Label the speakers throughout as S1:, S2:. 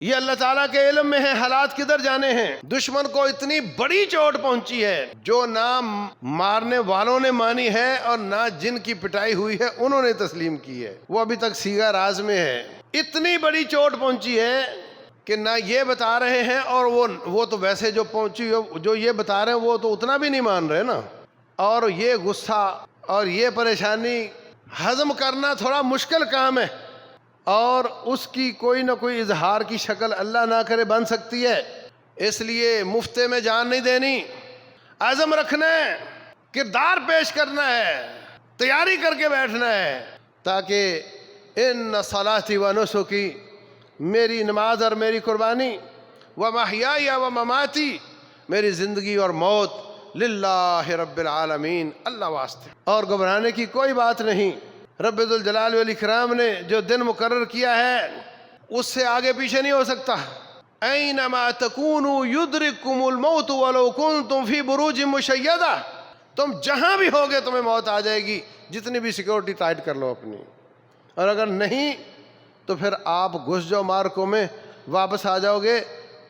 S1: یہ اللہ تعالیٰ کے علم میں ہے حالات کدھر جانے ہیں۔ دشمن کو اتنی بڑی چوٹ پہنچی ہے جو نہ مارنے والوں نے مانی ہے اور نہ جن کی پٹائی ہوئی ہے انہوں نے تسلیم کی ہے، وہ ابھی تک سیغہ راز میں ہے۔ اتنی بڑی چوٹ پہنچی ہے کہ نہ یہ بتا رہے ہیں، اور وہ تو ویسے جو پہنچی جو یہ بتا رہے ہیں وہ تو اتنا بھی نہیں مان رہے نا۔ اور یہ غصہ اور یہ پریشانی ہضم کرنا تھوڑا مشکل کام ہے، اور اس کی کوئی نہ کوئی اظہار کی شکل اللہ نہ کرے بن سکتی ہے۔ اس لیے مفتے میں جان نہیں دینی، عزم رکھنا ہے، کردار پیش کرنا ہے، تیاری کر کے بیٹھنا ہے، تاکہ ان صلاتی و نسکی، میری نماز اور میری قربانی، و محیای و مماتی، میری زندگی اور موت، للہ رب العالمین، اللہ واسطے، اور گھبرانے کی کوئی بات نہیں۔ رب ذوالجلال والاکرام نے جو دن مقرر کیا ہے اس سے آگے پیچھے نہیں ہو سکتا۔ اینما تکونوا یدرککم الموت ولو کنتم فی بروج مشیدہ، تم جہاں بھی ہوگے تمہیں موت آ جائے گی، جتنی بھی سیکورٹی ٹائٹ کر لو اپنی، اور اگر نہیں تو پھر آپ گھس جاؤ مارکوں میں، واپس آ جاؤ گے،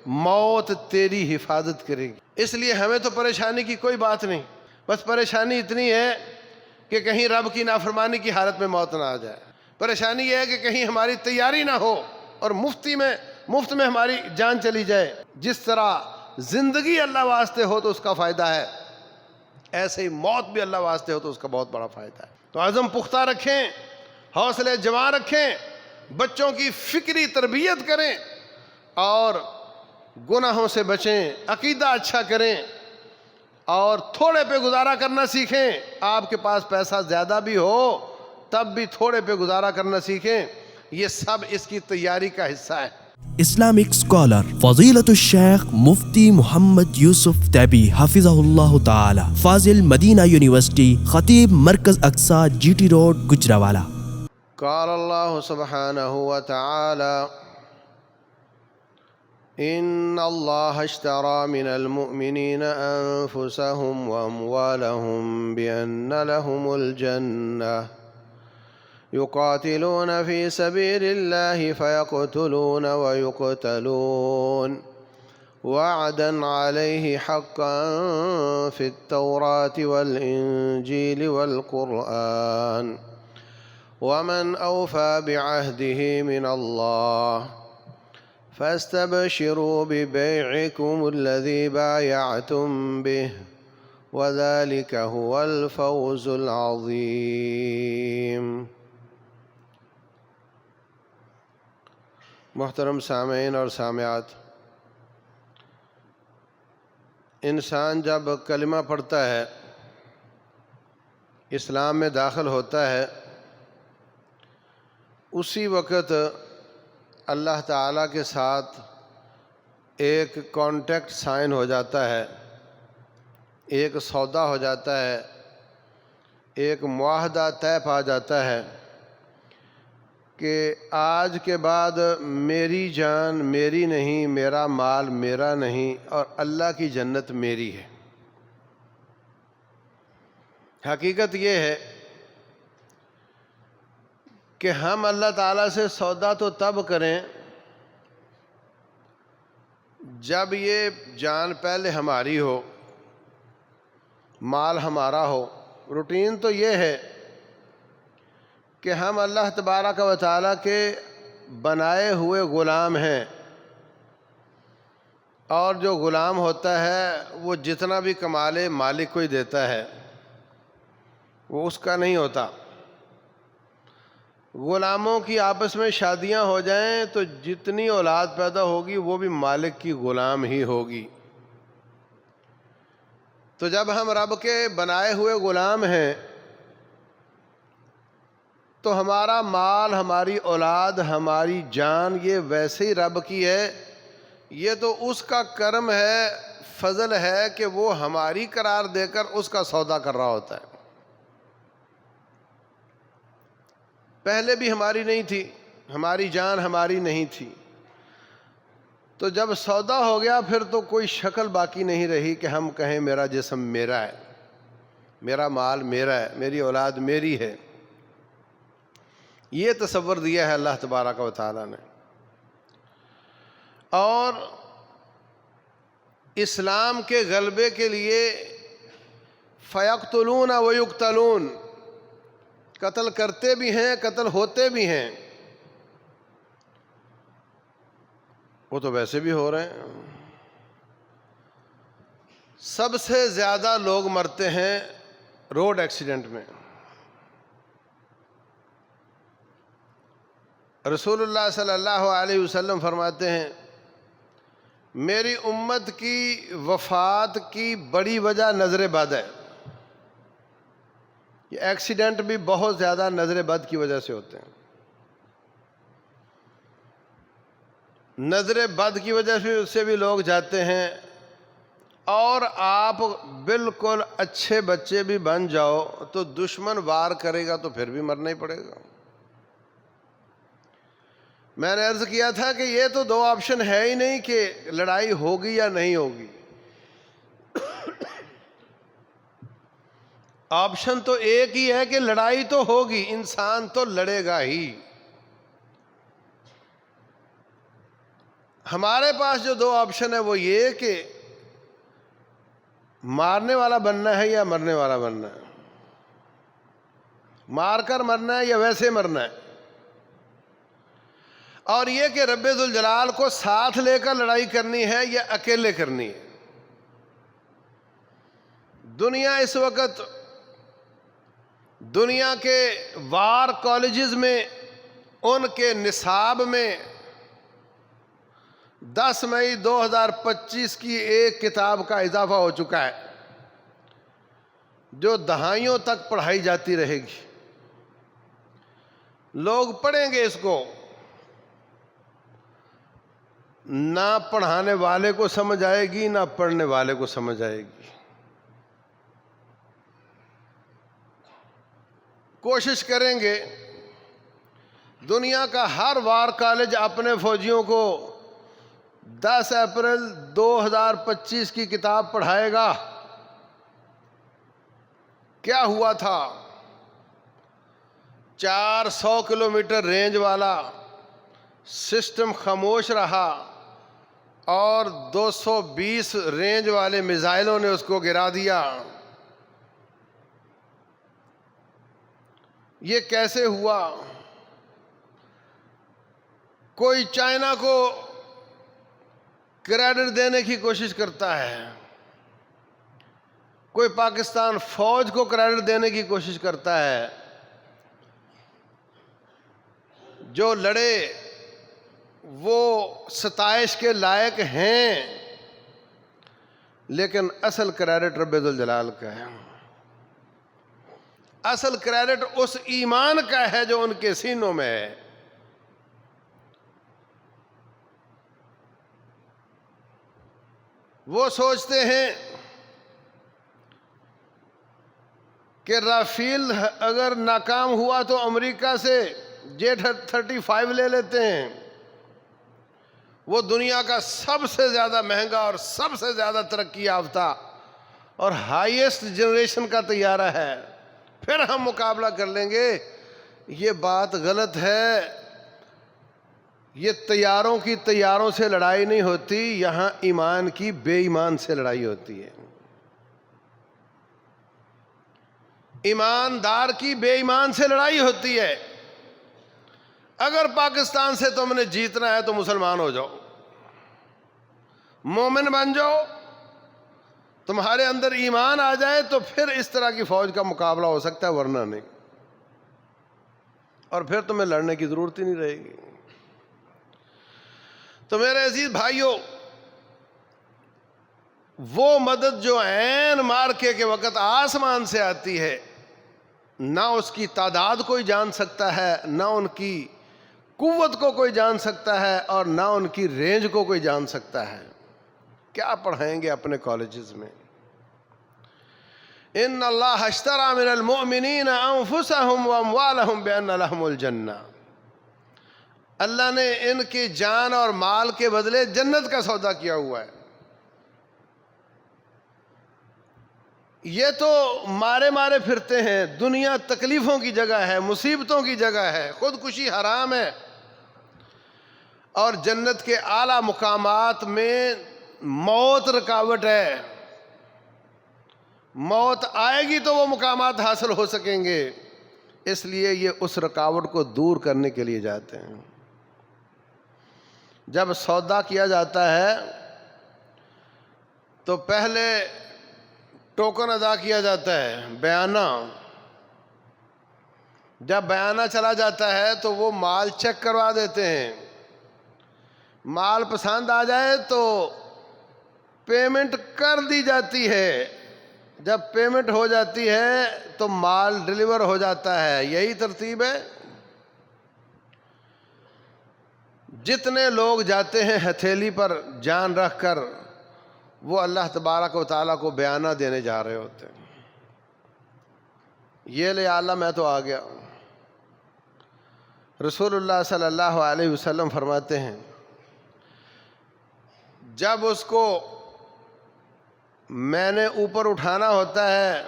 S1: موت تیری حفاظت کرے گی۔ اس لیے ہمیں تو پریشانی کی کوئی بات نہیں، بس پریشانی اتنی ہے کہ کہیں رب کی نافرمانی کی حالت میں موت نہ آ جائے۔ پریشانی یہ ہے کہ کہیں ہماری تیاری نہ ہو اور مفت میں ہماری جان چلی جائے۔ جس طرح زندگی اللہ واسطے ہو تو اس کا فائدہ ہے، ایسے ہی موت بھی اللہ واسطے ہو تو اس کا بہت بڑا فائدہ ہے۔ تو عزم پختہ رکھیں، حوصلے جوان رکھیں، بچوں کی فکری تربیت کریں، اور گناہوں سے بچیں، عقیدہ اچھا کریں، اور تھوڑے پہ گزارا کرنا سیکھیں۔ آپ کے پاس پیسہ زیادہ بھی ہو تب بھی تھوڑے پہ گزارا کرنا سیکھیں، یہ سب اس کی تیاری کا حصہ ہے۔
S2: اسلامک اسکالر فضیلت الشیخ مفتی محمد یوسف تیبی حفظہ اللہ تعالی، فاضل مدینہ یونیورسٹی، خطیب مرکز اقصی، جی ٹی روڈ، گجرانوالہ۔
S1: قال اللہ سبحانہ وتعالی ان اللہ اشترى من المؤمنین انفسهم واموالهم بان لهم الجنہ يقاتلون في سبيل الله فيقتلون ويقتلون وعدا عليه حقا في التوراة والإنجيل والقرآن ومن أوفى بعهده من الله فاستبشروا ببيعكم الذي بايعتم به وذلك هو الفوز العظيم۔ محترم سامعین اور سامعات، انسان جب کلمہ پڑھتا ہے، اسلام میں داخل ہوتا ہے، اسی وقت اللہ تعالیٰ کے ساتھ ایک کانٹیکٹ سائن ہو جاتا ہے، ایک سودا ہو جاتا ہے، ایک معاہدہ طے پا جاتا ہے کہ آج کے بعد میری جان میری نہیں، میرا مال میرا نہیں، اور اللہ کی جنت میری ہے۔ حقیقت یہ ہے کہ ہم اللہ تعالیٰ سے سودا تو تب کریں جب یہ جان پہلے ہماری ہو، مال ہمارا ہو۔ روٹین تو یہ ہے کہ ہم اللہ تبارک و تعالیٰ کے بنائے ہوئے غلام ہیں، اور جو غلام ہوتا ہے وہ جتنا بھی کما لے مالک کو ہی دیتا ہے، وہ اس کا نہیں ہوتا۔ غلاموں کی آپس میں شادیاں ہو جائیں تو جتنی اولاد پیدا ہوگی وہ بھی مالک کی غلام ہی ہوگی۔ تو جب ہم رب کے بنائے ہوئے غلام ہیں تو ہمارا مال، ہماری اولاد، ہماری جان یہ ویسے ہی رب کی ہے۔ یہ تو اس کا کرم ہے، فضل ہے کہ وہ ہماری قرار دے کر اس کا سودا کر رہا ہوتا ہے۔ پہلے بھی ہماری نہیں تھی، ہماری جان ہماری نہیں تھی، تو جب سودا ہو گیا پھر تو کوئی شکل باقی نہیں رہی کہ ہم کہیں میرا جسم میرا ہے، میرا مال میرا ہے، میری اولاد میری ہے۔ یہ تصور دیا ہے اللہ تبارک و تعالیٰ نے۔ اور اسلام کے غلبے کے لیے فیقتلون ویقتلون، قتل کرتے بھی ہیں، قتل ہوتے بھی ہیں، وہ تو ویسے بھی ہو رہے ہیں۔ سب سے زیادہ لوگ مرتے ہیں روڈ ایکسیڈنٹ میں۔ رسول اللہ صلی اللہ علیہ وسلم فرماتے ہیں میری امت کی وفات کی بڑی وجہ نظر بد ہے۔ یہ ایکسیڈنٹ بھی بہت زیادہ نظر بد کی وجہ سے ہوتے ہیں۔ نظر بد کی وجہ سے بھی لوگ جاتے ہیں، اور آپ بالکل اچھے بچے بھی بن جاؤ تو دشمن وار کرے گا تو پھر بھی مرنا ہی پڑے گا۔ میں نے عرض کیا تھا کہ یہ تو دو آپشن ہے ہی نہیں کہ لڑائی ہوگی یا نہیں ہوگی، آپشن تو ایک ہی ہے کہ لڑائی تو ہوگی، انسان تو لڑے گا ہی۔ ہمارے پاس جو دو آپشن ہے وہ یہ کہ مارنے والا بننا ہے یا مرنے والا بننا ہے، مار کر مرنا ہے یا ویسے مرنا ہے، اور یہ کہ رب ذوالجلال کو ساتھ لے کر لڑائی کرنی ہے یا اکیلے کرنی ہے۔ دنیا اس وقت دنیا کے وار کالجز میں ان کے نصاب میں 10 مئی 2025 کی ایک کتاب کا اضافہ ہو چکا ہے جو دہائیوں تک پڑھائی جاتی رہے گی۔ لوگ پڑھیں گے اس کو، نہ پڑھانے والے کو سمجھ آئے گی نہ پڑھنے والے کو سمجھ آئے گی۔ کوشش کریں گے دنیا کا ہر وار کالج اپنے فوجیوں کو 10 اپریل 2025 کی کتاب پڑھائے گا۔ کیا ہوا تھا؟ 400 کلومیٹر رینج والا سسٹم خاموش رہا اور 220 رینج والے میزائلوں نے اس کو گرا دیا۔ یہ کیسے ہوا؟ کوئی چائنا کو کریڈٹ دینے کی کوشش کرتا ہے، کوئی پاکستان فوج کو کریڈٹ دینے کی کوشش کرتا ہے۔ جو لڑے وہ ستائش کے لائق ہیں، لیکن اصل کریڈٹ رب ذوالجلال کا ہے۔ اصل کریڈٹ اس ایمان کا ہے جو ان کے سینوں میں ہے۔ وہ سوچتے ہیں کہ رافیل اگر ناکام ہوا تو امریکہ سے J-35 لے لیتے ہیں، وہ دنیا کا سب سے زیادہ مہنگا اور سب سے زیادہ ترقی یافتہ اور ہائیسٹ جنریشن کا طیارہ ہے، پھر ہم مقابلہ کر لیں گے۔ یہ بات غلط ہے۔ یہ طیاروں سے لڑائی نہیں ہوتی، یہاں ایمان کی بے ایمان سے لڑائی ہوتی ہے۔ ایماندار کی بے ایمان سے لڑائی ہوتی ہے۔ اگر پاکستان سے تم نے جیتنا ہے تو مسلمان ہو جاؤ، مومن بن جاؤ، تمہارے اندر ایمان آ جائے تو پھر اس طرح کی فوج کا مقابلہ ہو سکتا ہے، ورنہ نہیں، اور پھر تمہیں لڑنے کی ضرورت ہی نہیں رہے گی۔ تو میرے عزیز بھائیوں، وہ مدد جو عین مارکے کے وقت آسمان سے آتی ہے، نہ اس کی تعداد کوئی جان سکتا ہے، نہ ان کی قوت کو کوئی جان سکتا ہے، اور نہ ان کی رینج کو کوئی جان سکتا ہے۔ کیا پڑھائیں گے اپنے کالجز میں؟ ان اللہ اشتری من المؤمنین انفسهم واموالهم بان لهم الجنہ، اللہ نے ان کی جان اور مال کے بدلے جنت کا سودا کیا ہوا ہے۔ یہ تو مارے پھرتے ہیں، دنیا تکلیفوں کی جگہ ہے، مصیبتوں کی جگہ ہے، خودکشی حرام ہے، اور جنت کے اعلیٰ مقامات میں موت رکاوٹ ہے. موت آئے گی تو وہ مقامات حاصل ہو سکیں گے، اس لیے یہ اس رکاوٹ کو دور کرنے کے لیے جاتے ہیں. جب سودا کیا جاتا ہے تو پہلے ٹوکن ادا کیا جاتا ہے، بیانہ. جب بیانہ چلا جاتا ہے تو وہ مال چیک کروا دیتے ہیں. مال پسند آ جائے تو پیمنٹ کر دی جاتی ہے. جب پیمنٹ ہو جاتی ہے تو مال ڈیلیور ہو جاتا ہے. یہی ترتیب ہے. جتنے لوگ جاتے ہیں ہتھیلی پر جان رکھ کر، وہ اللہ تبارک و تعالیٰ کو بیانہ دینے جا رہے ہوتے ہیں. یہ لے اللہ میں تو آ گیا. رسول اللہ صلی اللہ علیہ وسلم فرماتے ہیں جب اس کو میں نے اوپر اٹھانا ہوتا ہے،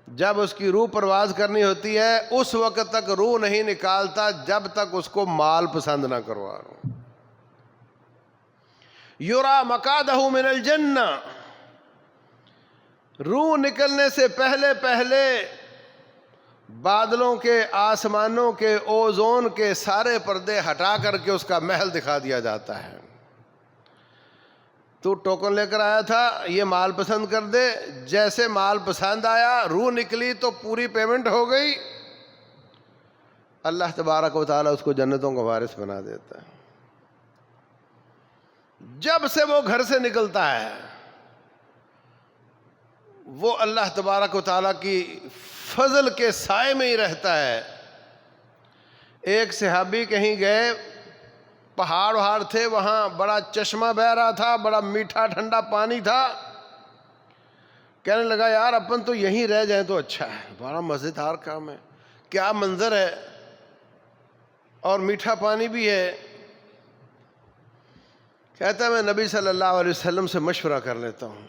S1: جب اس کی روح پرواز کرنی ہوتی ہے، اس وقت تک روح نہیں نکالتا جب تک اس کو مال پسند نہ کروا رہا ہوں. یرا مقعدہ من الجنہ، روح نکلنے سے پہلے پہلے بادلوں کے، آسمانوں کے، اوزون کے سارے پردے ہٹا کر کے اس کا محل دکھا دیا جاتا ہے. تو ٹوکن لے کر آیا تھا، یہ مال پسند کر دے. جیسے مال پسند آیا، روح نکلی تو پوری پیمنٹ ہو گئی. اللہ تبارک و تعالیٰ اس کو جنتوں کا وارث بنا دیتا ہے. جب سے وہ گھر سے نکلتا ہے وہ اللہ تبارک و تعالیٰ کی فضل کے سائے میں ہی رہتا ہے. ایک صحابی کہیں گئے، پہاڑ وہاڑ تھے، وہاں بڑا چشمہ بہہ رہا تھا، بڑا میٹھا ٹھنڈا پانی تھا. کہنے لگا یار اپن تو یہیں رہ جائیں تو اچھا ہے، بڑا مزیدار کام ہے، کیا منظر ہے اور میٹھا پانی بھی ہے. کہتا ہے میں نبی صلی اللہ علیہ وسلم سے مشورہ کر لیتا ہوں.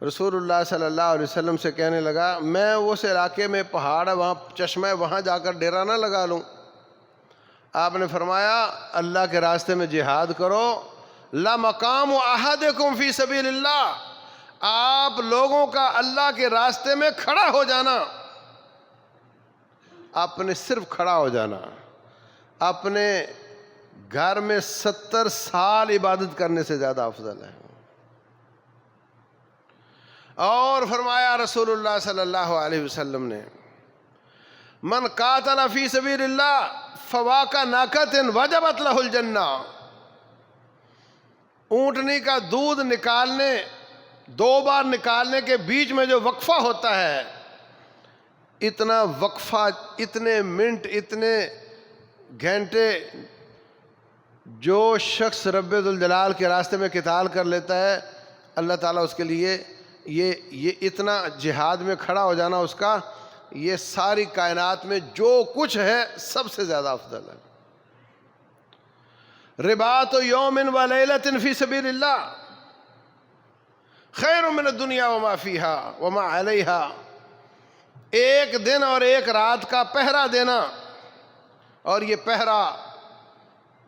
S1: رسول اللہ صلی اللہ علیہ وسلم سے کہنے لگا میں اس علاقے میں پہاڑ ہے، وہاں چشمہ ہے، وہاں جا کر ڈیرا نہ لگا لوں. آپ نے فرمایا اللہ کے راستے میں جہاد کرو. لَمَقَامُ أَحَدِكُمْ فِي سَبِيلِ اللَّهِ، آپ لوگوں کا اللہ کے راستے میں کھڑا ہو جانا، اپنے صرف کھڑا ہو جانا، اپنے گھر میں 70 سال عبادت کرنے سے زیادہ افضل ہے. اور فرمایا رسول اللہ صلی اللہ علیہ وسلم نے من قاتل فی سبیل اللہ فواق ناقۃ وجبت لہ الجنہ، اونٹنی کا دودھ نکالنے، 2 بار نکالنے کے بیچ میں جو وقفہ ہوتا ہے، اتنا وقفہ، اتنے منٹ، اتنے گھنٹے جو شخص رب ذوالجلال کے راستے میں قتال کر لیتا ہے، اللہ تعالیٰ اس کے لیے یہ اتنا جہاد میں کھڑا ہو جانا، اس کا یہ ساری کائنات میں جو کچھ ہے سب سے زیادہ افضل ہے. رباط یوم و لیلۃ فی سبیل اللہ خیر من الدنیا وما فیہا وما علیہا، ایک دن اور ایک رات کا پہرا دینا. اور یہ پہرا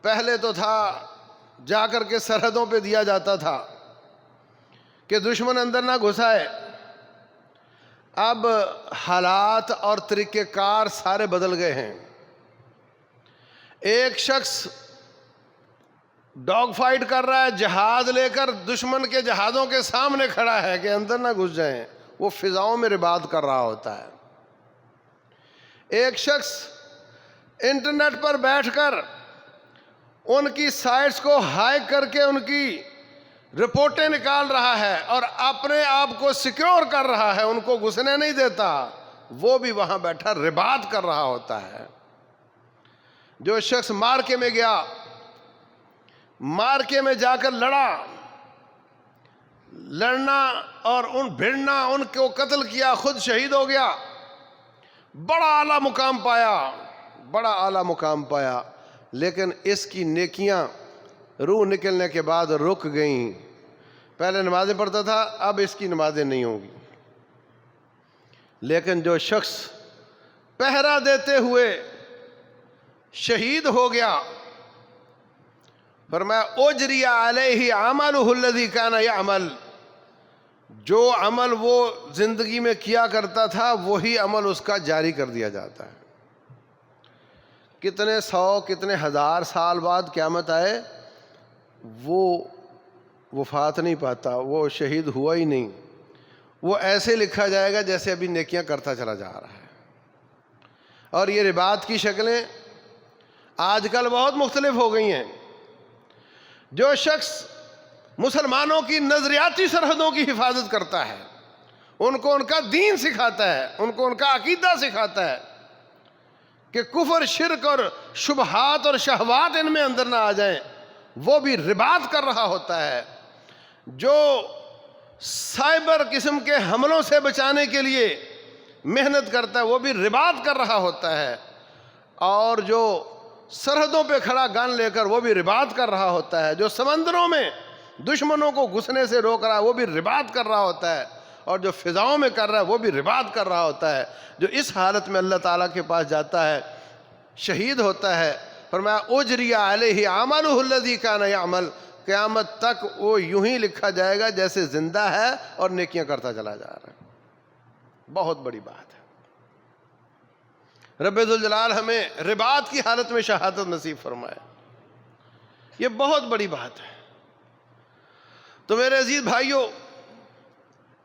S1: پہلے تو تھا جا کر کے سرحدوں پہ دیا جاتا تھا کہ دشمن اندر نہ گھسائے. اب حالات اور طریقہ کار سارے بدل گئے ہیں. ایک شخص ڈاگ فائٹ کر رہا ہے، جہاز لے کر دشمن کے جہازوں کے سامنے کھڑا ہے کہ اندر نہ گھس جائیں، وہ فضاؤں میں رباط کر رہا ہوتا ہے. ایک شخص انٹرنیٹ پر بیٹھ کر ان کی سائٹس کو ہائیک کر کے ان کی رپورٹیں نکال رہا ہے اور اپنے آپ کو سیکیور کر رہا ہے، ان کو گھسنے نہیں دیتا، وہ بھی وہاں بیٹھا رباط کر رہا ہوتا ہے. جو شخص مارکے میں گیا، مارکے میں جا کر لڑنا اور بھیڑنا، ان کو قتل کیا، خود شہید ہو گیا، بڑا اعلیٰ مقام پایا، بڑا اعلیٰ مقام پایا. لیکن اس کی نیکیاں روح نکلنے کے بعد رک گئیں. پہلے نمازیں پڑھتا تھا، اب اس کی نمازیں نہیں ہوں گی. لیکن جو شخص پہرا دیتے ہوئے شہید ہو گیا، فرمایا اجری علیہ عملہ الذی کان یعمل، جو عمل وہ زندگی میں کیا کرتا تھا وہی عمل اس کا جاری کر دیا جاتا ہے۔ کتنے سو کتنے ہزار سال بعد قیامت آئے وہ وفات نہیں پاتا، وہ شہید ہوا ہی نہیں، وہ ایسے لکھا جائے گا جیسے ابھی نیکیاں کرتا چلا جا رہا ہے۔ اور یہ رباط کی شکلیں آج کل بہت مختلف ہو گئی ہیں۔ جو شخص مسلمانوں کی نظریاتی سرحدوں کی حفاظت کرتا ہے، ان کو ان کا دین سکھاتا ہے، ان کو ان کا عقیدہ سکھاتا ہے کہ کفر، شرک اور شبہات اور شہوات ان میں اندر نہ آ جائیں، وہ بھی رباط کر رہا ہوتا ہے۔ جو سائبر قسم کے حملوں سے بچانے کے لیے محنت کرتا ہے وہ بھی رباط کر رہا ہوتا ہے، اور جو سرحدوں پہ کھڑا گن لے کر وہ بھی رباط کر رہا ہوتا ہے، جو سمندروں میں دشمنوں کو گھسنے سے روک رہا ہے وہ بھی رباط کر رہا ہوتا ہے، اور جو فضاؤں میں کر رہا ہے وہ بھی رباط کر رہا ہوتا ہے۔ جو اس حالت میں اللہ تعالیٰ کے پاس جاتا ہے، شہید ہوتا ہے، فرمایا اجری علیہ عملہ الذی کان یعمل، قیامت تک وہ یوں ہی لکھا جائے گا جیسے زندہ ہے اور نیکیاں کرتا چلا جا رہا ہے۔ بہت بڑی بات ہے۔ رب ذوالجلال ہمیں رباط کی حالت میں شہادت نصیب فرمائے، یہ بہت بڑی بات ہے۔ تو میرے عزیز بھائیوں،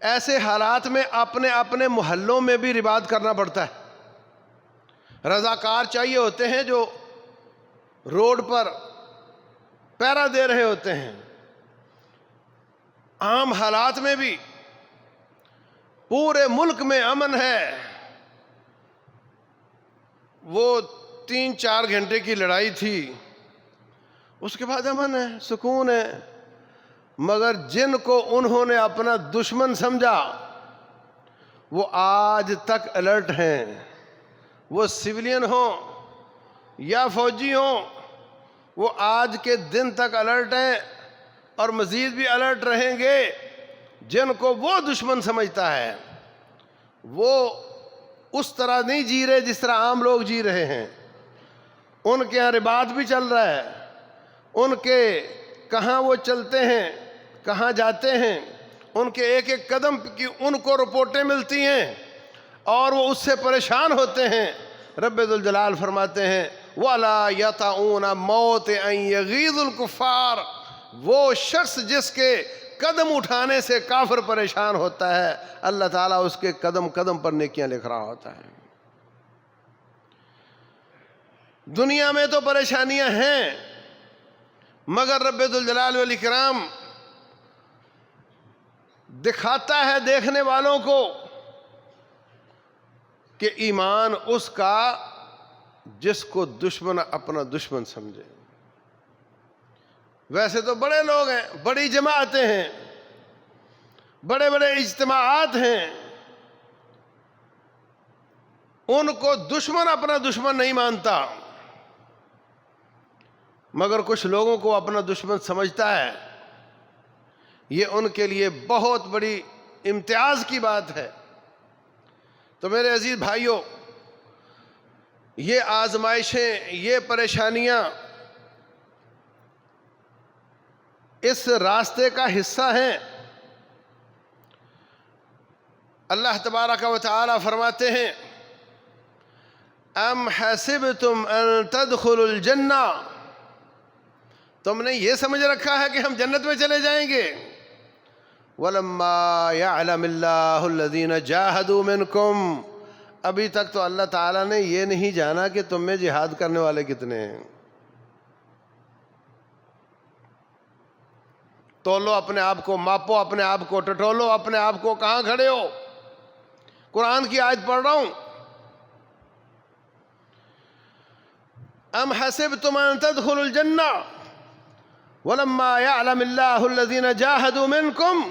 S1: ایسے حالات میں اپنے اپنے محلوں میں بھی رباط کرنا پڑتا ہے۔ رضاکار چاہیے ہوتے ہیں جو روڈ پر پہرا دے رہے ہوتے ہیں۔ عام حالات میں بھی پورے ملک میں امن ہے، وہ 3-4 گھنٹے کی لڑائی تھی، اس کے بعد امن ہے، سکون ہے، مگر جن کو انہوں نے اپنا دشمن سمجھا وہ آج تک الرٹ ہیں، وہ سویلین ہوں یا فوجی ہوں، وہ آج کے دن تک الرٹ ہیں اور مزید بھی الرٹ رہیں گے۔ جن کو وہ دشمن سمجھتا ہے وہ اس طرح نہیں جی رہے جس طرح عام لوگ جی رہے ہیں۔ ان کے یہاں رباط بھی چل رہا ہے، ان کے کہاں وہ چلتے ہیں، کہاں جاتے ہیں، ان کے ایک ایک قدم کی ان کو رپورٹیں ملتی ہیں اور وہ اس سے پریشان ہوتے ہیں۔ رب ذوالجلال فرماتے ہیں وَلَا يَطَعُونَ مَوْتِ أَن يَغِيظُ الْكُفَّارِ، وہ شخص جس کے قدم اٹھانے سے کافر پریشان ہوتا ہے، اللہ تعالیٰ اس کے قدم قدم پر نیکیاں لکھ رہا ہوتا ہے۔ دنیا میں تو پریشانیاں ہیں، مگر رب ذوالجلال والاکرام دکھاتا ہے دیکھنے والوں کو کہ ایمان اس کا جس کو دشمن اپنا دشمن سمجھے۔ ویسے تو بڑے لوگ ہیں، بڑی جماعتیں ہیں، بڑے بڑے اجتماعات ہیں، ان کو دشمن اپنا دشمن نہیں مانتا، مگر کچھ لوگوں کو اپنا دشمن سمجھتا ہے۔ یہ ان کے لیے بہت بڑی امتیاز کی بات ہے۔ تو میرے عزیز بھائیوں، یہ آزمائشیں، یہ پریشانیاں اس راستے کا حصہ ہیں۔ اللہ تبارک و تعالی فرماتے ہیں ام حسبتم ان تدخلوا الجنہ، تم نے یہ سمجھ رکھا ہے کہ ہم جنت میں چلے جائیں گے؟ وَلَمَّا يَعْلَمِ اللَّهُ الَّذِينَ جَاهَدُوا مِنْكُمْ، ابھی تک تو اللہ تعالیٰ نے یہ نہیں جانا کہ تم میں جہاد کرنے والے کتنے ہیں۔ تولو اپنے آپ کو، ماپو اپنے آپ کو، ٹٹولو اپنے آپ کو، کہاں کھڑے ہو۔ قرآن کی آیت پڑھ رہا ہوں، ام حسبتم ان تدخلوا الجنہ ولما يعلم اللہ الذین جاہدوا منکم،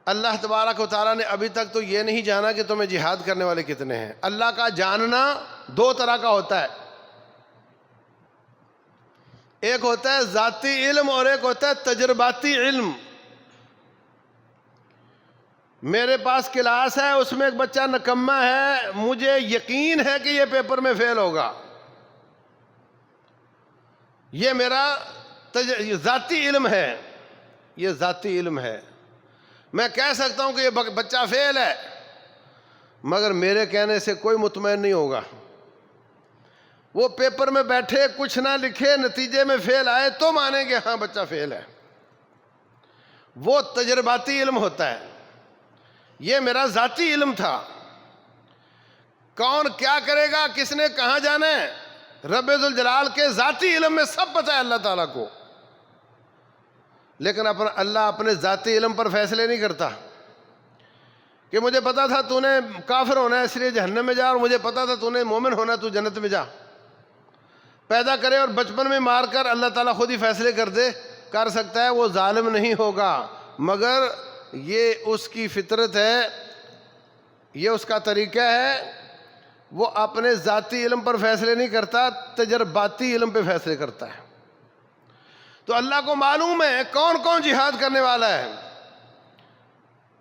S1: اللہ تبارک و تعالیٰ نے ابھی تک تو یہ نہیں جانا کہ تمہیں جہاد کرنے والے کتنے ہیں۔ اللہ کا جاننا دو طرح کا ہوتا ہے، ایک ہوتا ہے ذاتی علم اور ایک ہوتا ہے تجرباتی علم۔ میرے پاس کلاس ہے، اس میں ایک بچہ نکمہ ہے، مجھے یقین ہے کہ یہ پیپر میں فیل ہوگا، یہ میرا ذاتی علم ہے، یہ ذاتی علم ہے۔ میں کہہ سکتا ہوں کہ یہ بچہ فیل ہے، مگر میرے کہنے سے کوئی مطمئن نہیں ہوگا۔ وہ پیپر میں بیٹھے کچھ نہ لکھے، نتیجے میں فیل آئے تو مانیں گے ہاں بچہ فیل ہے۔ وہ تجرباتی علم ہوتا ہے، یہ میرا ذاتی علم تھا۔ کون کیا کرے گا، کس نے کہاں جانا ہے، رب ذوالجلال کے ذاتی علم میں سب پتہ ہے اللہ تعالیٰ کو، لیکن اللہ اپنے ذاتی علم پر فیصلے نہیں کرتا کہ مجھے پتا تھا تو نے کافر ہونا ہے اس لیے جہنم میں جا، اور مجھے پتا تھا تو نے مومن ہونا ہے تو جنت میں جا۔ پیدا کرے اور بچپن میں مار کر اللہ تعالیٰ خود ہی فیصلے کر سکتا ہے، وہ ظالم نہیں ہوگا، مگر یہ اس کی فطرت ہے، یہ اس کا طریقہ ہے، وہ اپنے ذاتی علم پر فیصلے نہیں کرتا، تجرباتی علم پہ فیصلے کرتا ہے۔ تو اللہ کو معلوم ہے کون کون جہاد کرنے والا ہے،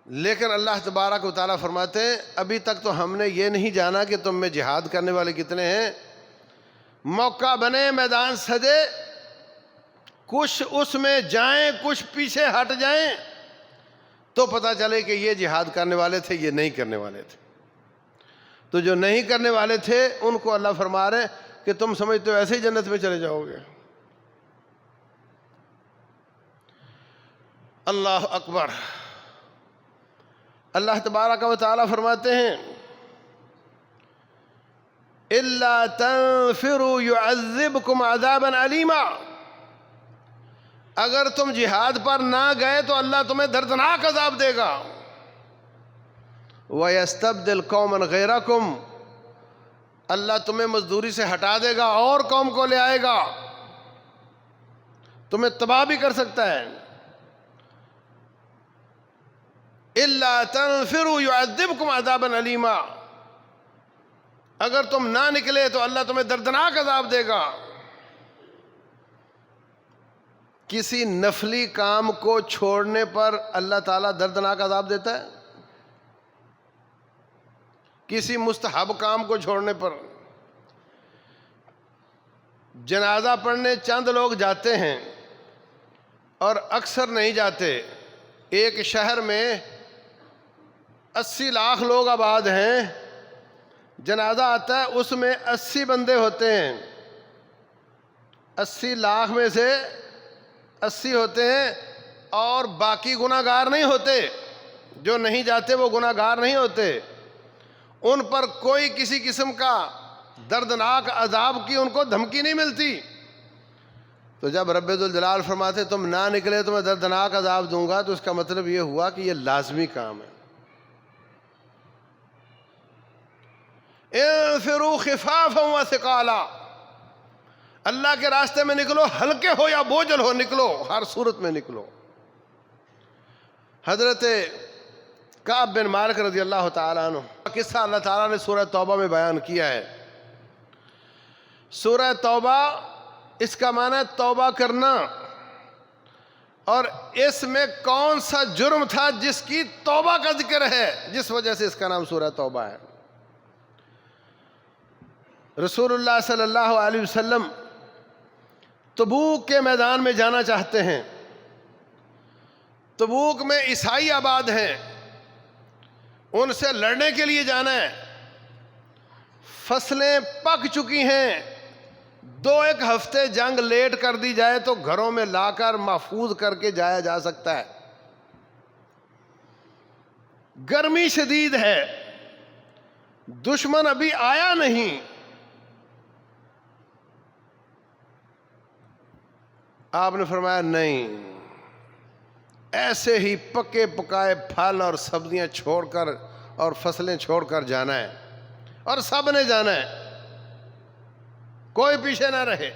S1: لیکن اللہ تبارک و تعالیٰ فرماتے ہیں ابھی تک تو ہم نے یہ نہیں جانا کہ تم میں جہاد کرنے والے کتنے ہیں۔ موقع بنے، میدان سجے، کچھ اس میں جائیں، کچھ پیچھے ہٹ جائیں، تو پتہ چلے کہ یہ جہاد کرنے والے تھے، یہ نہیں کرنے والے تھے۔ تو جو نہیں کرنے والے تھے ان کو اللہ فرما رہے کہ تم سمجھتے ہو ایسے ہی جنت میں چلے جاؤ گے۔ اللہ اکبر۔ اللہ تبارک و تعالیٰ فرماتے ہیں إِلَّا تَنْفِرُوا يُعَذِّبْكُمْ عَذَابًا عَلِيمًا، اگر تم جہاد پر نہ گئے تو اللہ تمہیں دردناک عذاب دے گا۔ وَيَسْتَبْدِلْ قَوْمًا غَيْرَكُمْ، اللہ تمہیں مزدوری سے ہٹا دے گا اور قوم کو لے آئے گا، تمہیں تباہ بھی کر سکتا ہے۔ إِلَّا تَنْفِرُوا يُعَذِّبْكُمْ عَذَابًا عَلِيمًا، اگر تم نہ نکلے تو اللہ تمہیں دردناک عذاب دے گا۔ کسی نفلی کام کو چھوڑنے پر اللہ تعالیٰ دردناک عذاب دیتا ہے؟ کسی مستحب کام کو چھوڑنے پر؟ جنازہ پڑھنے چند لوگ جاتے ہیں اور اکثر نہیں جاتے۔ ایک شہر میں 80 لاکھ لوگ آباد ہیں، جنازہ آتا ہے اس میں 80 بندے ہوتے ہیں، 80 لاکھ میں سے 80 ہوتے ہیں، اور باقی گناہ گار نہیں ہوتے، جو نہیں جاتے وہ گناہ گار نہیں ہوتے، ان پر کوئی کسی قسم کا دردناک عذاب کی ان کو دھمکی نہیں ملتی۔ تو جب رب ذوالجلال فرماتے تم نہ نکلے تو میں دردناک عذاب دوں گا، تو اس کا مطلب یہ ہوا کہ یہ لازمی کام ہے۔ انفروا خفافا وثقالا، اللہ کے راستے میں نکلو، ہلکے ہو یا بوجھل ہو، نکلو، ہر صورت میں نکلو۔ حضرت کعب بن مالک رضی اللہ تعالیٰ عنہ قصہ اللہ تعالیٰ نے سورہ توبہ میں بیان کیا ہے۔ سورہ توبہ اس کا معنی ہے توبہ کرنا، اور اس میں کون سا جرم تھا جس کی توبہ کا ذکر ہے، جس وجہ سے اس کا نام سورہ توبہ ہے۔ رسول اللہ صلی اللہ علیہ وسلم تبوک کے میدان میں جانا چاہتے ہیں۔ تبوک میں عیسائی آباد ہیں، ان سے لڑنے کے لیے جانا ہے۔ فصلیں پک چکی ہیں، 2-1 ہفتے جنگ لیٹ کر دی جائے تو گھروں میں لا کر محفوظ کر کے جایا جا سکتا ہے۔ گرمی شدید ہے، دشمن ابھی آیا نہیں، آپ نے فرمایا نہیں، ایسے ہی پکے پکائے پھل اور سبزیاں چھوڑ کر اور فصلیں چھوڑ کر جانا ہے، اور سب نے جانا ہے، کوئی پیچھے نہ رہے۔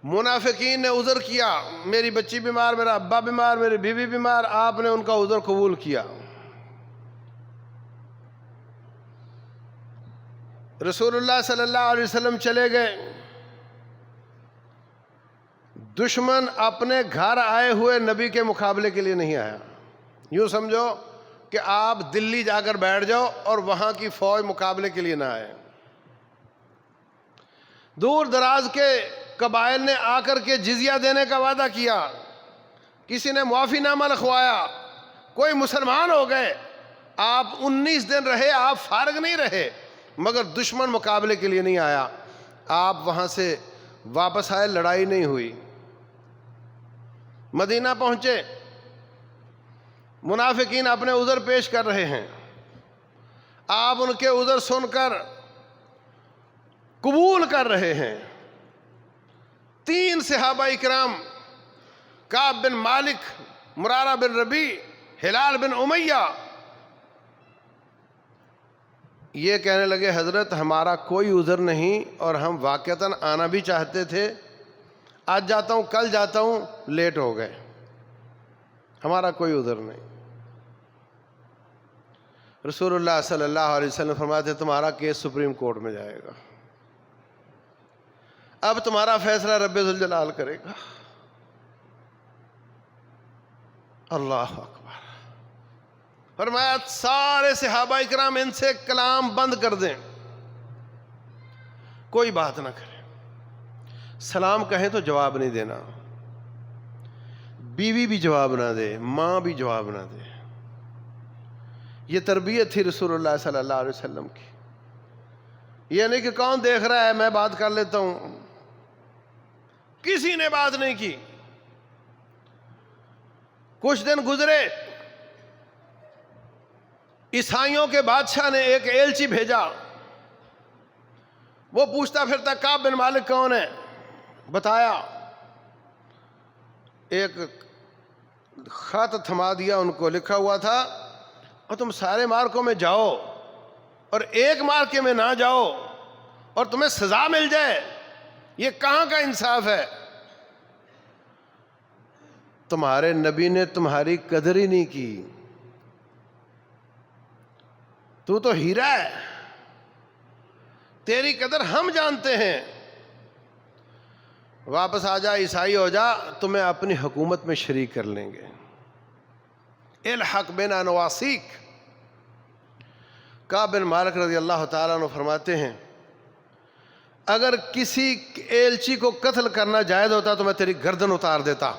S1: منافقین نے عذر کیا، میری بچی بیمار، میرا ابا بیمار، میری بیوی بیمار، آپ نے ان کا عذر قبول کیا۔ رسول اللہ صلی اللہ علیہ وسلم چلے گئے۔ دشمن اپنے گھر آئے ہوئے نبی کے مقابلے کے لیے نہیں آیا۔ یوں سمجھو کہ آپ دلی جا کر بیٹھ جاؤ اور وہاں کی فوج مقابلے کے لیے نہ آئے۔ دور دراز کے قبائل نے آ کر کے جزیہ دینے کا وعدہ کیا، کسی نے معافی نامہ لکھوایا، کوئی مسلمان ہو گئے، آپ 19 دن رہے، آپ فارغ نہیں رہے، مگر دشمن مقابلے کے لیے نہیں آیا، آپ وہاں سے واپس آئے، لڑائی نہیں ہوئی۔ مدینہ پہنچے، منافقین اپنے عذر پیش کر رہے ہیں، آپ ان کے عذر سن کر قبول کر رہے ہیں۔ 3 صحابہ اکرام، کعب بن مالک، مرارہ بن ربیع، ہلال بن امیہ، یہ کہنے لگے حضرت ہمارا کوئی عذر نہیں اور ہم واقعتاً آنا بھی چاہتے تھے، آج جاتا ہوں کل جاتا ہوں، لیٹ ہو گئے، ہمارا کوئی عذر نہیں۔ رسول اللہ صلی اللہ علیہ وسلم فرماتے تمہارا کیس سپریم کورٹ میں جائے گا، اب تمہارا فیصلہ رب ذوالجلال کرے گا۔ اللہ اکبر۔ فرمایا سارے صحابہ اکرام ان سے کلام بند کر دیں، کوئی بات نہ کریں، سلام کہیں تو جواب نہیں دینا، بیوی بھی جواب نہ دے، ماں بھی جواب نہ دے۔ یہ تربیت تھی رسول اللہ صلی اللہ علیہ وسلم کی۔ یہ نہیں کہ کون دیکھ رہا ہے میں بات کر لیتا ہوں، کسی نے بات نہیں کی۔ کچھ دن گزرے، عیسائیوں کے بادشاہ نے ایک ایلچی بھیجا، وہ پوچھتا پھرتا کعب بن مالک کون ہے، بتایا، ایک خط تھما دیا ان کو، لکھا ہوا تھا اور تم سارے مارکوں میں جاؤ اور ایک مارکے میں نہ جاؤ اور تمہیں سزا مل جائے، یہ کہاں کا انصاف ہے؟ تمہارے نبی نے تمہاری قدر ہی نہیں کی، تو ہیرا ہے، تیری قدر ہم جانتے ہیں، واپس آ جا، عیسائی ہو جا، تمہیں اپنی حکومت میں شریک کر لیں گے۔ الحق بنا نواسیک۔ کعب بن مالک رضی اللہ تعالیٰ عنہ فرماتے ہیں اگر کسی ایلچی کو قتل کرنا جائز ہوتا تو میں تیری گردن اتار دیتا،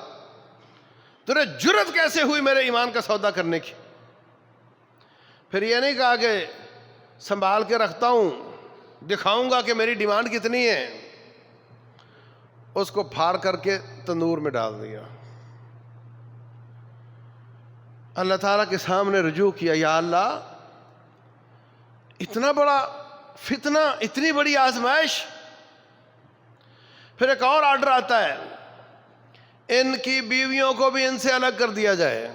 S1: تجھے جرت کیسے ہوئی میرے ایمان کا سودا کرنے کی؟ پھر یہ نہیں کہا کہ سنبھال کے رکھتا ہوں، دکھاؤں گا کہ میری ڈیمانڈ کتنی ہے، اس کو پھاڑ کر کے تندور میں ڈال دیا، اللہ تعالیٰ کے سامنے رجوع کیا، یا اللہ اتنا بڑا فتنہ، اتنی بڑی آزمائش۔ پھر ایک اور آرڈر آتا ہے، ان کی بیویوں کو بھی ان سے الگ کر دیا جائے۔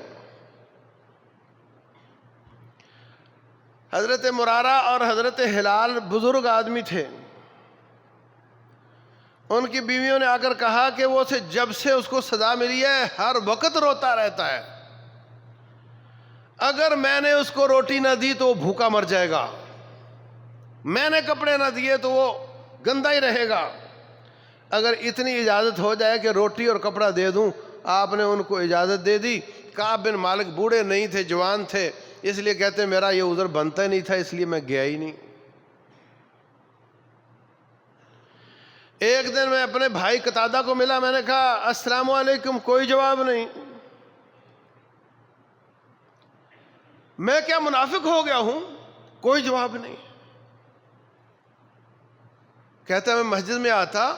S1: حضرت مرارہ اور حضرت ہلال بزرگ آدمی تھے، ان کی بیویوں نے آ کر کہا کہ وہ جب سے اس کو سزا ملی ہے ہر وقت روتا رہتا ہے، اگر میں نے اس کو روٹی نہ دی تو وہ بھوکا مر جائے گا، میں نے کپڑے نہ دیے تو وہ گندا ہی رہے گا، اگر اتنی اجازت ہو جائے کہ روٹی اور کپڑا دے دوں۔ آپ نے ان کو اجازت دے دی۔ کعب بن مالک بوڑھے نہیں تھے، جوان تھے، اس لیے کہتے ہیں میرا یہ عذر بنتا ہی نہیں تھا، اس لیے میں گیا ہی نہیں۔ ایک دن میں اپنے بھائی قتادہ کو ملا، میں نے کہا السلام علیکم، کوئی جواب نہیں۔ میں کیا منافق ہو گیا ہوں؟ کوئی جواب نہیں۔ کہتا ہے میں مسجد میں آتا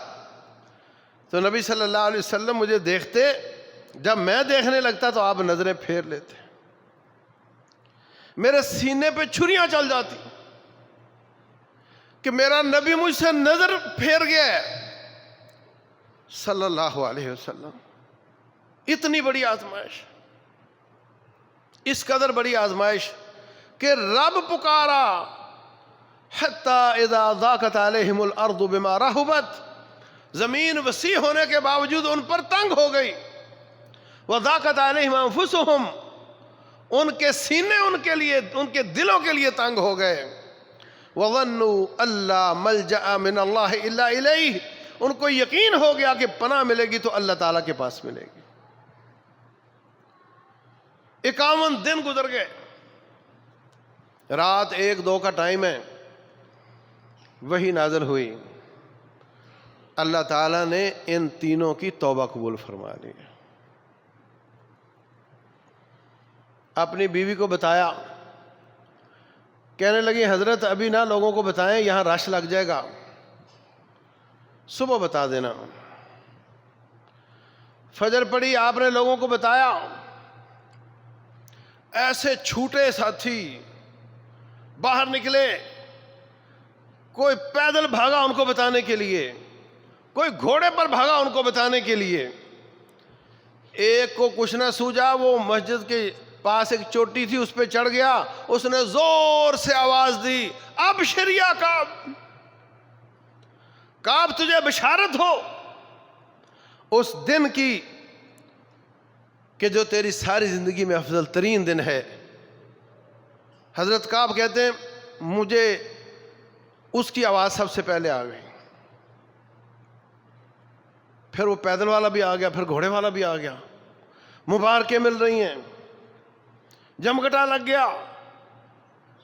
S1: تو نبی صلی اللہ علیہ وسلم مجھے دیکھتے، جب میں دیکھنے لگتا تو آپ نظریں پھیر لیتے، میرے سینے پہ چھریاں چل جاتی کہ میرا نبی مجھ سے نظر پھیر گیا ہے صلی اللہ علیہ وسلم۔ اتنی بڑی آزمائش، اس قدر بڑی آزمائش کہ رب پکارا حتی اذا ضاقت علیہم الارض بما رحبت، زمین وسیع ہونے کے باوجود ان پر تنگ ہو گئی، وضاقت علیہم انفسہم، ان کے سینے ان کے لیے، ان کے دلوں کے لیے تنگ ہو گئے، وظنوا الا ملجأ من اللہ الا الیہ، ان کو یقین ہو گیا کہ پناہ ملے گی تو اللہ تعالیٰ کے پاس ملے گی۔ 51 دن گزر گئے، رات 1-2 کا ٹائم ہے، وحی نازل ہوئی، اللہ تعالیٰ نے ان تینوں کی توبہ قبول فرما لی. اپنی بیوی کو بتایا, کہنے لگی حضرت ابھی نہ لوگوں کو بتائیں, یہاں رش لگ جائے گا, صبح بتا دینا. فجر پڑی, آپ نے لوگوں کو بتایا. ایسے چھوٹے ساتھی باہر نکلے, کوئی پیدل بھاگا ان کو بتانے کے لیے, کوئی گھوڑے پر بھاگا ان کو بتانے کے لیے. ایک کو کچھ نہ سوجا, وہ مسجد کے پاس ایک چوٹی تھی اس پہ چڑھ گیا, اس نے زور سے آواز دی, ابشر یا کعب, کعب تجھے بشارت ہو اس دن کی کہ جو تیری ساری زندگی میں افضل ترین دن ہے. حضرت کعب کہتے ہیں مجھے اس کی آواز سب سے پہلے آ گئی, پھر وہ پیدل والا بھی آ گیا, پھر گھوڑے والا بھی آ گیا, مبارکیں مل رہی ہیں, جمگٹا لگ گیا,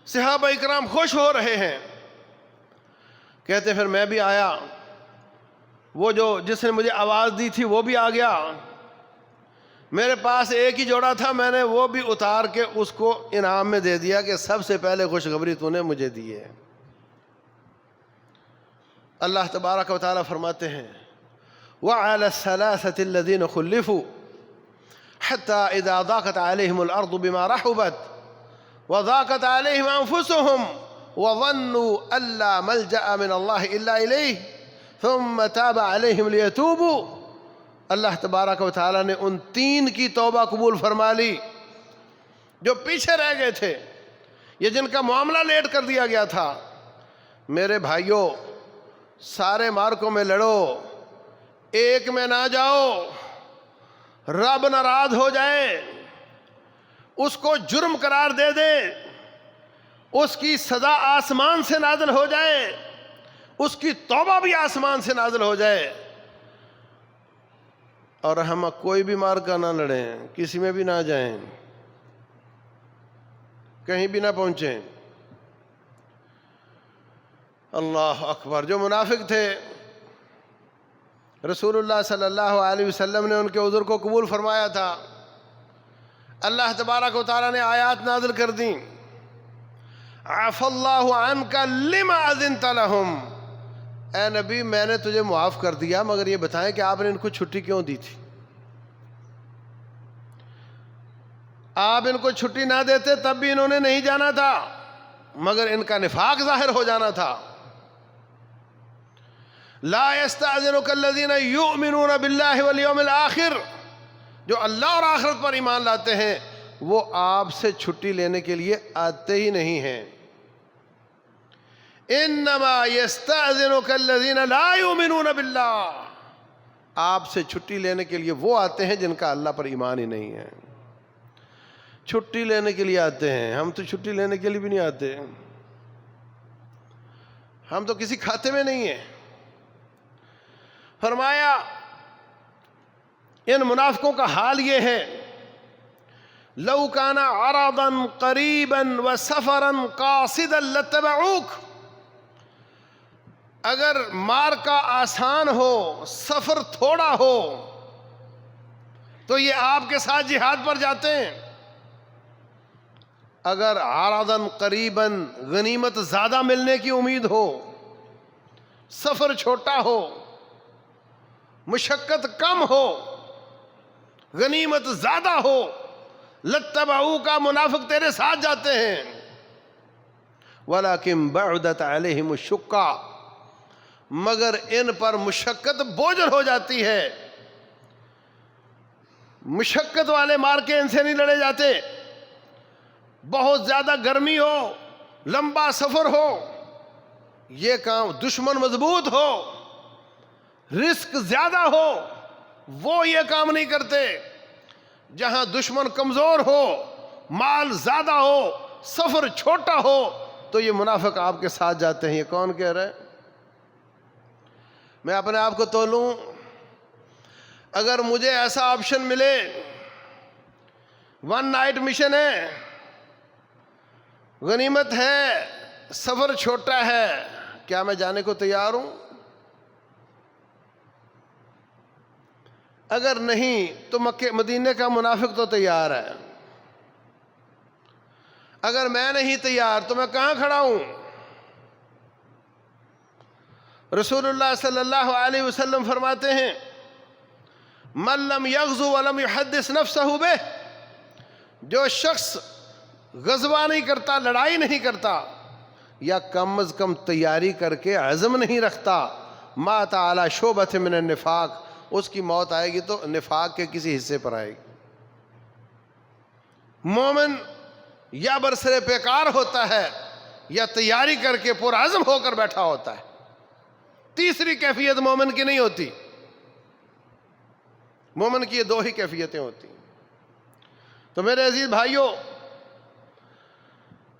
S1: صحابہ اکرام خوش ہو رہے ہیں. کہتے پھر میں بھی آیا, وہ جس نے مجھے آواز دی تھی وہ بھی آ گیا, میرے پاس ایک ہی جوڑا تھا, میں نے وہ بھی اتار کے اس کو انعام میں دے دیا کہ سب سے پہلے خوشخبری تو نے مجھے دی ہے. اللہ تبارک و تعالیٰ فرماتے ہیں وَعَلَى الثَّلَاثَةِ الَّذِينَ خُلِّفُوا حَتَّى إِذَا ضَاقَتْ عَلَيْهِمُ الْأَرْضُ بِمَا رَحُبَتْ وَضَاقَتْ عَلَيْهِمْ أَنفُسُهُمْ وَظَنُّوا أَن لَّا مَلْجَأَ مِنَ اللَّهِ إِلَّا إِلَيْهِ ثُمَّ تَابَ عَلَيْهِمْ لِيَتُوبُوا. اللہ تبارک و تعالیٰ نے ان تین کی توبہ قبول فرما لی جو پیچھے رہ گئے تھے, یہ جن کا معاملہ لیٹ کر دیا گیا تھا. میرے بھائیوں, سارے مارکوں میں لڑو, ایک میں نہ جاؤ, رب ناراض ہو جائے, اس کو جرم قرار دے دے, اس کی سزا آسمان سے نازل ہو جائے, اس کی توبہ بھی آسمان سے نازل ہو جائے, اور ہم کوئی بھی مارکا نہ لڑیں, کسی میں بھی نہ جائیں, کہیں بھی نہ پہنچیں. اللہ اکبر. جو منافق تھے رسول اللہ صلی اللہ علیہ وسلم نے ان کے عذر کو قبول فرمایا تھا. اللہ تبارک و تعالیٰ نے آیات نازل کر دیں, عفا اللہ عنک لما اذنت لہم, اے نبی میں نے تجھے معاف کر دیا, مگر یہ بتائیں کہ آپ نے ان کو چھٹی کیوں دی تھی. آپ ان کو چھٹی نہ دیتے تب بھی انہوں نے نہیں جانا تھا, مگر ان کا نفاق ظاہر ہو جانا تھا. لا يستأذنك الذين يؤمنون بالله واليوم الآخر, جو اللہ اور آخرت پر ایمان لاتے ہیں وہ آپ سے چھٹی لینے کے لیے آتے ہی نہیں ہیں. انما يستأذنك الذين لا يؤمنون بالله, آپ سے چھٹی لینے کے لیے وہ آتے ہیں جن کا اللہ پر ایمان ہی نہیں ہے. چھٹی لینے کے لیے آتے ہیں, ہم تو چھٹی لینے کے لیے بھی نہیں آتے, ہم تو کسی کھاتے میں نہیں ہیں. فرمایا ان منافقوں کا حال یہ ہے, لو کان عرضا قریبا وسفرا قاصدا لاتبعوک, اگر مارکا آسان ہو, سفر تھوڑا ہو, تو یہ آپ کے ساتھ جہاد پر جاتے ہیں. اگر عرضا قریبا غنیمت زیادہ ملنے کی امید ہو, سفر چھوٹا ہو, مشقت کم ہو, غنیمت زیادہ ہو, لتبعو کا منافق تیرے ساتھ جاتے ہیں. وَلَكِنْ بَعُدَتْ عَلَيْهِمُ الشُّقَّةُ, مگر ان پر مشقت بوجھل ہو جاتی ہے. مشقت والے مارکے ان سے نہیں لڑے جاتے. بہت زیادہ گرمی ہو, لمبا سفر ہو, یہ کام دشمن مضبوط ہو, رزق زیادہ ہو, وہ یہ کام نہیں کرتے. جہاں دشمن کمزور ہو, مال زیادہ ہو, سفر چھوٹا ہو, تو یہ منافق آپ کے ساتھ جاتے ہیں. یہ کون کہہ رہا ہے؟ میں اپنے آپ کو تولوں, اگر مجھے ایسا آپشن ملے, 1 نائٹ مشن ہے, غنیمت ہے, سفر چھوٹا ہے, کیا میں جانے کو تیار ہوں؟ اگر نہیں تو مکے مدینے کا منافق تو تیار ہے، اگر میں نہیں تیار تو میں کہاں کھڑا ہوں؟ رسول اللہ صلی اللہ علیہ وسلم فرماتے ہیں من لم یغزو ولم یحدث نفسہ بہ، جو شخص غزوہ نہیں کرتا، لڑائی نہیں کرتا، یا کم از کم تیاری کر کے عزم نہیں رکھتا، مات علی شعبۃ من النفاق، اس کی موت آئے گی تو نفاق کے کسی حصے پر آئے گی۔ مومن یا برسر پیکار ہوتا ہے یا تیاری کر کے پرعزم ہو کر بیٹھا ہوتا ہے۔ تیسری کیفیت مومن کی نہیں ہوتی، مومن کی یہ دو ہی کیفیتیں ہوتی ہیں۔ تو میرے عزیز بھائیوں،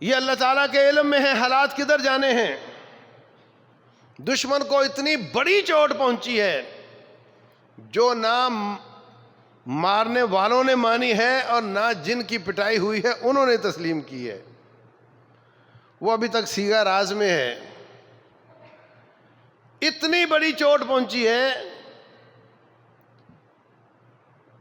S1: یہ اللہ تعالیٰ کے علم میں ہے حالات کدھر جانے ہیں۔ دشمن کو اتنی بڑی چوٹ پہنچی ہے جو نہ مارنے والوں نے مانی ہے اور نہ جن کی پٹائی ہوئی ہے انہوں نے تسلیم کی ہے، وہ ابھی تک سیغہ راز میں ہے۔ اتنی بڑی چوٹ پہنچی ہے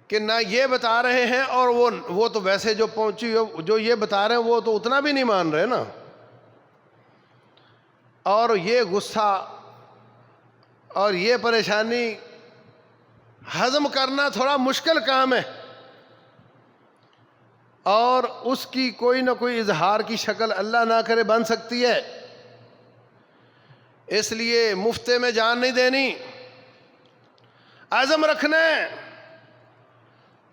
S1: کہ نہ یہ بتا رہے ہیں، اور وہ تو ویسے جو پہنچی جو یہ بتا رہے ہیں وہ تو اتنا بھی نہیں مان رہے نا، اور یہ غصہ اور یہ پریشانی ہضم کرنا تھوڑا مشکل کام ہے، اور اس کی کوئی نہ کوئی اظہار کی شکل اللہ نہ کرے بن سکتی ہے۔ اس لیے مفتے میں جان نہیں دینی، عزم رکھنا ہے،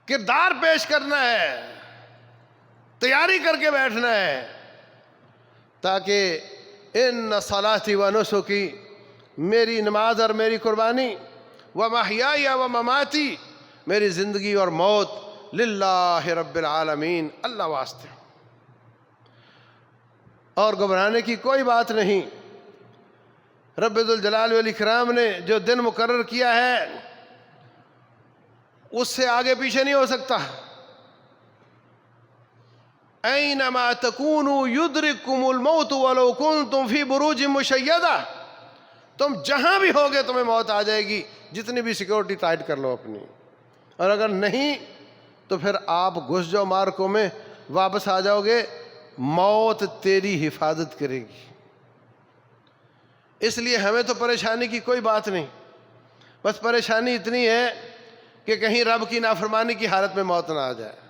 S1: کردار پیش کرنا ہے، تیاری کر کے بیٹھنا ہے، تاکہ ان صلاتی و نسکی، میری نماز اور میری قربانی، و محیای و مماتی، میری زندگی اور موت للہ رب العالمین، اللہ واسطے، اور گھبرانے کی کوئی بات نہیں۔ رب ذوالجلال والاکرام نے جو دن مقرر کیا ہے اس سے آگے پیچھے نہیں ہو سکتا۔ اینما تکونوا یدرککم الموت ولو کنتم فی بروج مشیدہ، تم جہاں بھی ہوگے تمہیں موت آ جائے گی، جتنی بھی سیکورٹی ٹائٹ کر لو اپنی، اور اگر نہیں تو پھر آپ گھس جاؤ مارکوں میں، واپس آ جاؤ گے، موت تیری حفاظت کرے گی۔ اس لیے ہمیں تو پریشانی کی کوئی بات نہیں، بس پریشانی اتنی ہے کہ کہیں رب کی نافرمانی کی حالت میں موت نہ آ جائے۔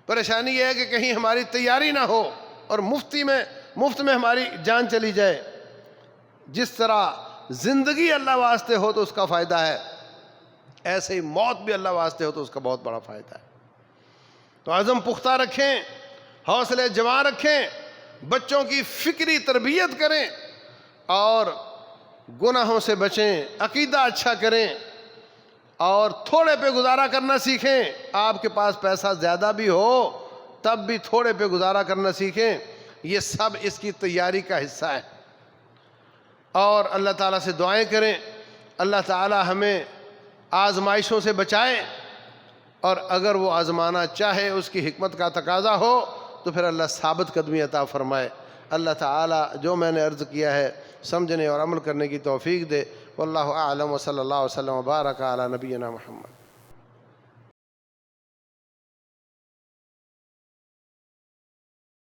S1: پریشانی یہ ہے کہ کہیں ہماری تیاری نہ ہو اور مفت میں ہماری جان چلی جائے۔ جس طرح زندگی اللہ واسطے ہو تو اس کا فائدہ ہے، ایسے ہی موت بھی اللہ واسطے ہو تو اس کا بہت بڑا فائدہ ہے۔ تو عزم پختہ رکھیں، حوصلے جمع رکھیں، بچوں کی فکری تربیت کریں، اور گناہوں سے بچیں، عقیدہ اچھا کریں، اور تھوڑے پہ گزارا کرنا سیکھیں۔ آپ کے پاس پیسہ زیادہ بھی ہو تب بھی تھوڑے پہ گزارا کرنا سیکھیں، یہ سب اس کی تیاری کا حصہ ہے۔ اور اللہ تعالیٰ سے دعائیں کریں، اللہ تعالیٰ ہمیں آزمائشوں سے بچائے، اور اگر وہ آزمانا چاہے، اس کی حکمت کا تقاضا ہو تو پھر اللہ ثابت قدمی عطا فرمائے۔ اللہ تعالیٰ جو میں نے عرض کیا ہے سمجھنے اور عمل کرنے کی توفیق دے۔ واللہ اعلم، وصلی اللہ وسلم وبارک علی نبینا محمد۔